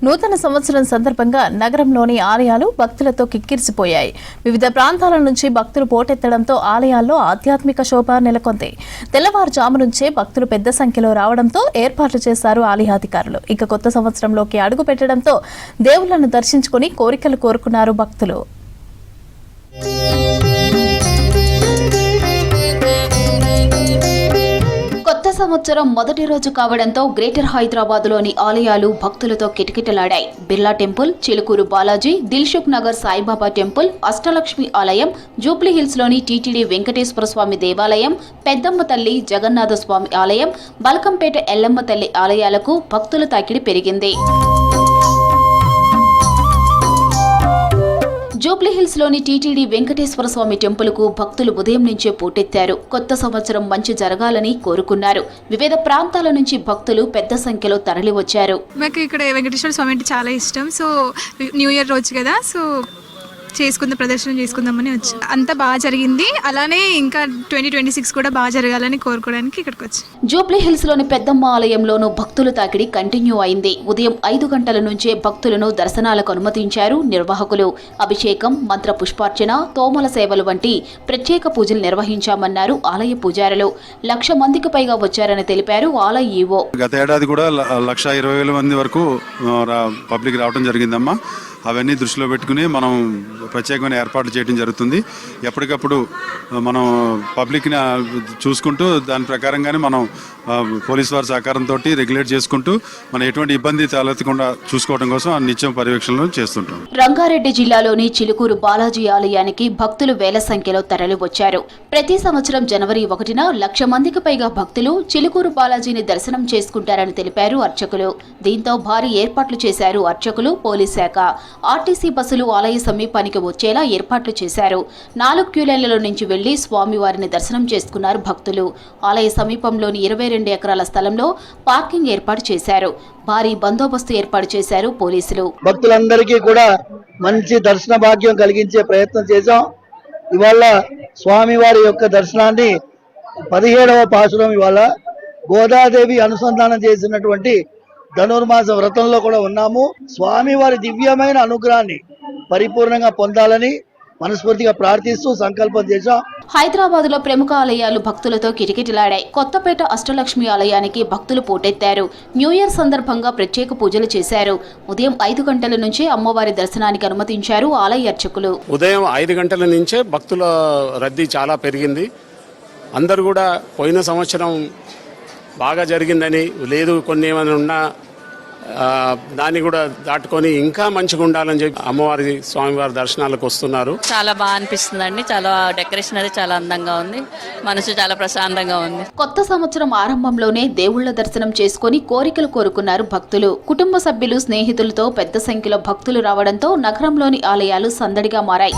నూతన సంవత్సరం సందర్భంగా నగరంలోని ఆలయాలు భక్తులతో కిక్కిరిసిపోయాయి. వివిధ ప్రాంతాల నుంచి భక్తులు పోటెత్తడంతో ఆలయాల్లో ఆధ్యాత్మిక శోభ నెలకొంది. తెల్లవారుజాము నుంచే భక్తులు పెద్ద సంఖ్యలో రావడంతో ఏర్పాట్లు చేశారు ఆలయాధికారులు. ఇక కొత్త సంవత్సరంలోకి అడుగు పెట్టడంతో దేవుళ్లను దర్శించుకుని కోరికలు కోరుకున్నారు భక్తులు. కొత్త సంవత్సరం మొదటి రోజు కావడంతో గ్రేటర్ హైదరాబాద్లోని ఆలయాలు భక్తులతో కిటకిటలాడాయి. బిర్లా టెంపుల్, చిలుకూరు బాలాజీ, దిల్సుఖ్ నగర్ సాయిబాబా టెంపుల్, అష్టలక్ష్మి ఆలయం, జూబ్లీ హిల్స్లోని టీటీడీ వెంకటేశ్వర స్వామి దేవాలయం, పెద్దమ్మ తల్లి, జగన్నాథ స్వామి ఆలయం, బల్కంపేట ఎల్లమ్మ తల్లి ఆలయాలకు భక్తుల తాకిడి పెరిగింది. జూబ్లీ హిల్స్ లోని టీటీడీ వెంకటేశ్వర స్వామి టెంపుల్ కు భక్తులు ఉదయం నుంచే పోటెత్తారు. కొత్త సంవత్సరం మంచి జరగాలని కోరుకున్నారు. వివిధ ప్రాంతాల నుంచి భక్తులు పెద్ద సంఖ్యలో తరలి వచ్చారు. మాకు ఇక్కడ వెంకటేశ్వర స్వామి అంటే చాలా ఇష్టం. సో న్యూ ఇయర్ రోజు కదా, సో ప్రదర్శన చేసుకుందామని వచ్చి అంతా బాగా జరిగింది. అలానే ఇంకా 2026 కూడా బాగా జరగాలని కోరుకోవడానికి ఇక్కడికి వచ్చి. జూబ్లీ హిల్స్ లోని పెద్దమ్మ ఆలయంలోనూ భక్తుల తాకిడి కంటిన్యూ అయింది. ఉదయం 5 గంటల నుంచే భక్తులను దర్శనాలకు అనుమతించారు నిర్వాహకులు. అభిషేకం, మంత్ర పుష్పార్చన, తోమల సేవలు వంటి ప్రత్యేక పూజలు నిర్వహించామన్నారు ఆలయ పూజారులు. 1,00,000 మందికి పైగా వచ్చారని తెలిపారు ఆలయ ఈవో. గత ఏడాది కూడా 1,20,000 మంది వరకు పబ్లిక్ రావడం జరిగిందమ్మా. అవన్నీ దృష్టిలో పెట్టుకుని మనం ప్రత్యేకమైన ఏర్పాట్లు చేయడం జరుగుతుంది. ఎప్పటికప్పుడు మనం పబ్లిక్ని చూసుకుంటూ దాని ప్రకారంగానే మనం పోలీస్ వారి సహకారంతో రెగ్యులేట్ చేసుకుంటూ మనం ఎటువంటి ఇబ్బంది తలెత్తకుండా చూసుకోవడం కోసం నిత్యం పర్యవేక్షణలు చేస్తుంటాం. రంగారెడ్డి జిల్లాలోని చిలుకూరు బాలాజీ ఆలయానికి భక్తులు వేల సంఖ్యలో తరలి వచ్చారు. ప్రతి సంవత్సరం జనవరి 1న 1,00,000 మందికి పైగా భక్తులు చిలుకూరు బాలాజీని దర్శనం చేసుకుంటారని తెలిపారు అర్చకులు. దీంతో భారీ ఏర్పాట్లు చేశారు అర్చకులు, పోలీస్ శాఖ. ఆర్టీసీ బస్సులు ఆలయ సమీపానికి వచ్చేలా ఏర్పాట్లు చేశారు. 4 క్యూ లైన్లలో నుంచి వెళ్లి స్వామివారిని దర్శనం చేసుకున్నారు భక్తులు. ఆలయ సమీపంలోని 22 ఎకరాల స్థలంలో పార్కింగ్ ఏర్పాటు చేశారు. భారీ బందోబస్తు ఏర్పాటు చేశారు పోలీసులు. భక్తులందరికీ కూడా మంచి దర్శన భాగ్యం కలిగించే ప్రయత్నం చేశాం. ఇవాళ స్వామివారి యొక్క దర్శనాన్ని 17వ పాసురం ఇవాళ గోదాదేవి అనుసంధానం చేసినటువంటి ధనుర్మాస వ్రతంలో కూడా ఉన్నాము. స్వామివారి దివ్యమైన అనుగ్రహాన్ని పరిపూర్ణంగా పొందాలని మనస్ఫూర్తిగా ప్రార్థిస్తూ సంకల్పం చేశాం. హైదరాబాద్ లో ప్రముఖ ఆలయాలు భక్తులతో కిటకిటలాడాయి. కొత్తపేట అష్టలక్ష్మి ఆలయానికి భక్తులు పోటెత్తారు. న్యూ ఇయర్ సందర్భంగా ప్రత్యేక పూజలు చేశారు. ఉదయం 5 గంటల నుంచే అమ్మవారి దర్శనానికి అనుమతించారు ఆలయ అర్చకులు. ఉదయం 5 గంటల నుంచే భక్తుల రద్దీ చాలా పెరిగింది. అందరూ కూడా పోయిన సంవత్సరం బాగా జరిగిందని, లేదు కొన్ని ఏమైనా ఉన్నా దాన్ని కూడా దాటుకొని ఇంకా మంచిగా ఉండాలని చెప్పి అమ్మవారి స్వామివారి దర్శనాలకు వస్తున్నారు. చాలా బాగా అనిపిస్తుందండి. చాలా డెకరేషన్ అది చాలా అందంగా ఉంది. మనసు చాలా ప్రశాంతంగా ఉంది. కొత్త సంవత్సరం ఆరంభంలోనే దేవుళ్ల దర్శనం చేసుకుని కోరికలు కోరుకున్నారు భక్తులు. కుటుంబ సభ్యులు, స్నేహితులతో పెద్ద సంఖ్యలో భక్తులు రావడంతో నగరంలోని ఆలయాలు సందడిగా మారాయి.